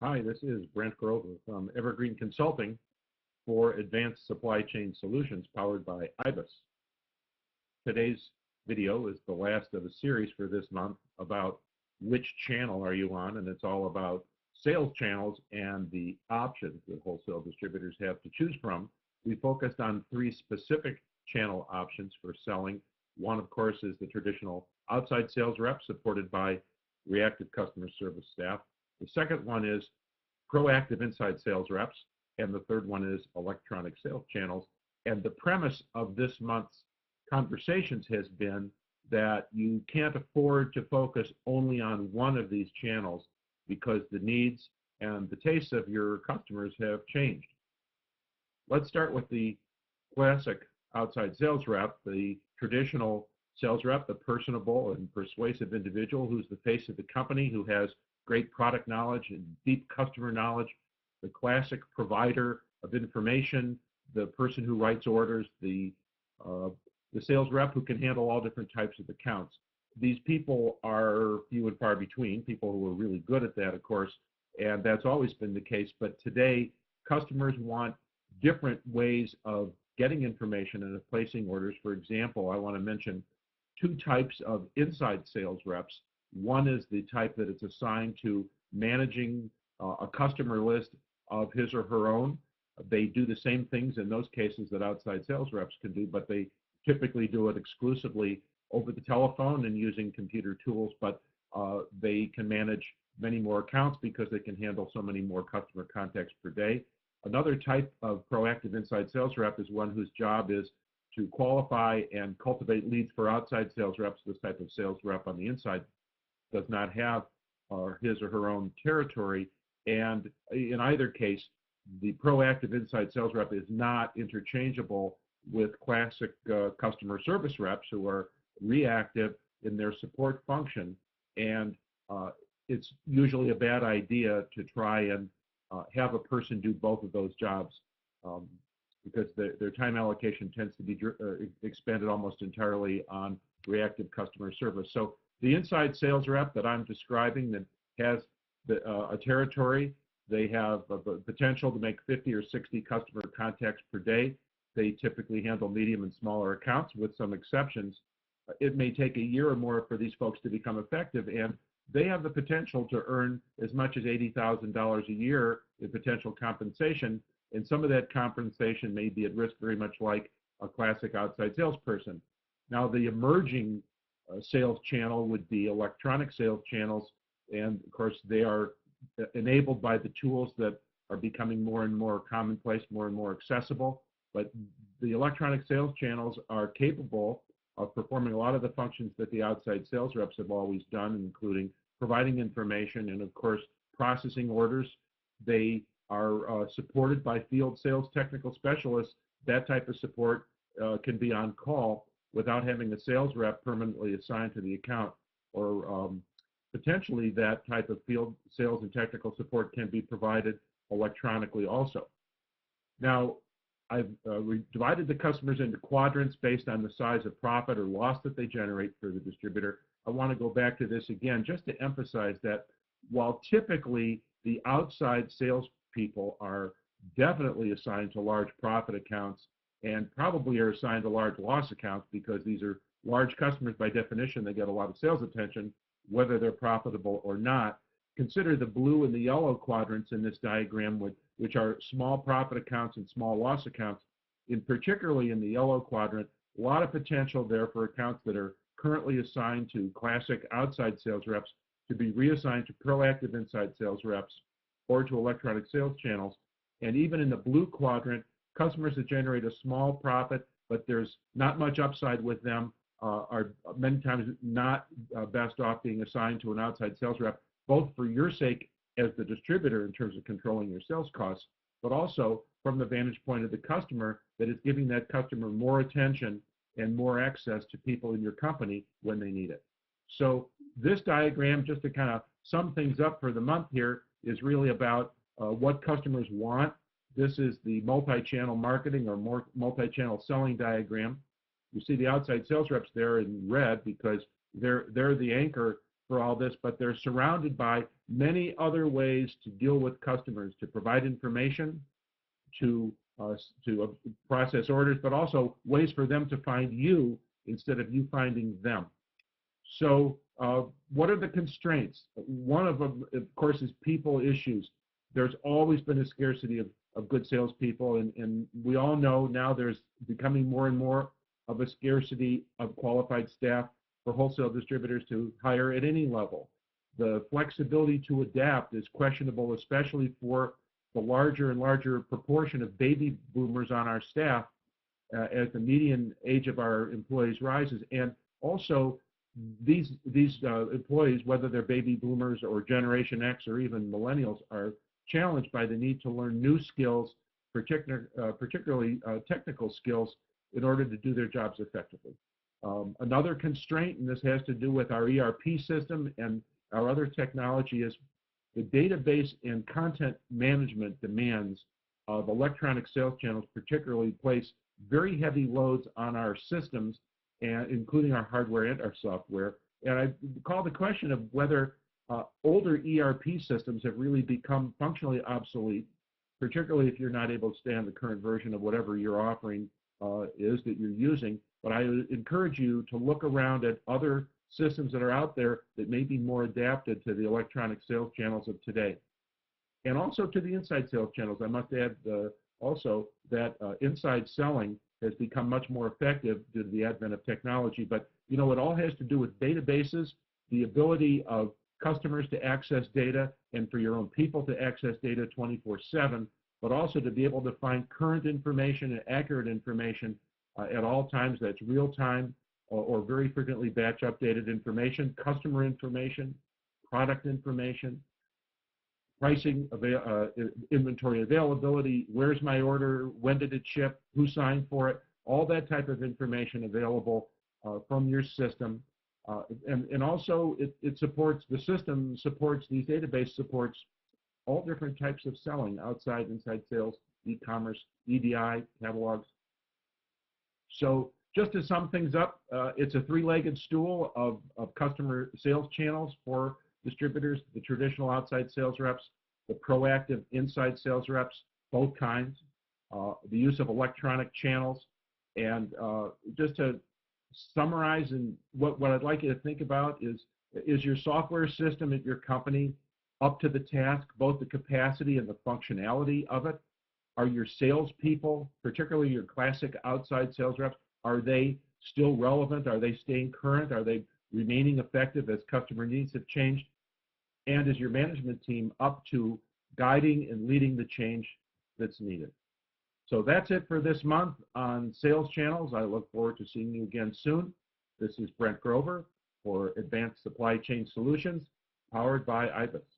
Hi, this is Brent Grover from Evergreen Consulting for Advanced Supply Chain Solutions powered by IBIS. Today's video is the last of a series for this month about which channel are you on, and it's all about sales channels and the options that wholesale distributors have to choose from. We focused on three specific channel options for selling. One, of course, is the traditional outside sales rep supported by reactive customer service staff. The second one is proactive inside sales reps, and the third one is electronic sales channels. And the premise of this month's conversations has been that you can't afford to focus only on one of these channels because the needs and the tastes of your customers have changed. Let's start with the classic outside sales rep, the traditional sales rep, the personable and persuasive individual who's the face of the company, who has great product knowledge and deep customer knowledge, the classic provider of information, the person who writes orders, the sales rep who can handle all different types of accounts. These people are few and far between, people who are really good at that, of course, and that's always been the case. But today, customers want different ways of getting information and of placing orders. For example, I want to mention two types of inside sales reps. One is the type that is assigned to managing a customer list of his or her own. They do the same things in those cases that outside sales reps can do, but they typically do it exclusively over the telephone and using computer tools, but they can manage many more accounts because they can handle so many more customer contacts per day. Another type of proactive inside sales rep is one whose job is to qualify and cultivate leads for outside sales reps. This type of sales rep on the inside does not have his or her own territory, and in either case, the proactive inside sales rep is not interchangeable with classic customer service reps who are reactive in their support function, and it's usually a bad idea to try and have a person do both of those jobs because their time allocation tends to be expended almost entirely on reactive customer service. So the inside sales rep that I'm describing that has a territory, they have the potential to make 50 or 60 customer contacts per day. They typically handle medium and smaller accounts with some exceptions. It may take a year or more for these folks to become effective, and they have the potential to earn as much as $80,000 a year in potential compensation, and some of that compensation may be at risk, very much like a classic outside salesperson. Now, the emerging sales channel would be electronic sales channels, and of course they are enabled by the tools that are becoming more and more commonplace, more and more accessible. But the electronic sales channels are capable of performing a lot of the functions that the outside sales reps have always done, including providing information and, of course, processing orders. They are supported by field sales technical specialists. That type of support can be on call without having a sales rep permanently assigned to the account, or potentially that type of field sales and technical support can be provided electronically also. Now, I've divided the customers into quadrants based on the size of profit or loss that they generate for the distributor. I want to go back to this again just to emphasize that while typically the outside salespeople are definitely assigned to large profit accounts and probably are assigned to large loss accounts because these are large customers by definition, they get a lot of sales attention, whether they're profitable or not. Consider the blue and the yellow quadrants in this diagram, which are small profit accounts and small loss accounts. Particularly in the yellow quadrant, a lot of potential there for accounts that are currently assigned to classic outside sales reps to be reassigned to proactive inside sales reps or to electronic sales channels. And even in the blue quadrant, customers that generate a small profit, but there's not much upside with them, are many times not best off being assigned to an outside sales rep, both for your sake as the distributor in terms of controlling your sales costs, but also from the vantage point of the customer, that is giving that customer more attention and more access to people in your company when they need it. So this diagram, just to kind of sum things up for the month here, is really about what customers want. This is the multi-channel marketing or more multi-channel selling diagram. You see the outside sales reps there in red because they're the anchor for all this, but they're surrounded by many other ways to deal with customers, to provide information, to process orders, but also ways for them to find you instead of you finding them. So what are the constraints? One of them, of course, is people issues. There's always been a scarcity of good salespeople, and we all know now there's becoming more and more of a scarcity of qualified staff for wholesale distributors to hire at any level. The flexibility to adapt is questionable, especially for the larger and larger proportion of baby boomers on our staff as the median age of our employees rises. And also, these employees, whether they're baby boomers or Generation X or even millennials, are challenged by the need to learn new skills, particularly technical skills, in order to do their jobs effectively. Another constraint, and this has to do with our ERP system and our other technology, is the database and content management demands of electronic sales channels particularly place very heavy loads on our systems, and including our hardware and our software. And I call the question of whether older ERP systems have really become functionally obsolete, particularly if you're not able to stay on the current version of whatever your offering is that you're using. But I encourage you to look around at other systems that are out there that may be more adapted to the electronic sales channels of today. And also to the inside sales channels. I must add also that inside selling has become much more effective due to the advent of technology. But you know, it all has to do with databases, the ability of customers to access data, and for your own people to access data 24/7, but also to be able to find current information and accurate information at all times. That's real time or very frequently batch updated information, customer information, product information, pricing, inventory availability, where's my order, when did it ship, who signed for it, all that type of information available from your system. And also it supports, the system supports, these database supports all different types of selling, outside, inside sales, e-commerce, EDI, catalogs. So just to sum things up, it's a three-legged stool of customer sales channels for distributors, the traditional outside sales reps, the proactive inside sales reps, both kinds, the use of electronic channels. And just to summarize, and what I'd like you to think about is your software system at your company up to the task, both the capacity and the functionality of it? Are your salespeople, particularly your classic outside sales reps, are they still relevant? Are they staying current? Are they remaining effective as customer needs have changed? And is your management team up to guiding and leading the change that's needed? So that's it for this month on sales channels. I look forward to seeing you again soon. This is Brent Grover for Advanced Supply Chain Solutions, powered by IBIS.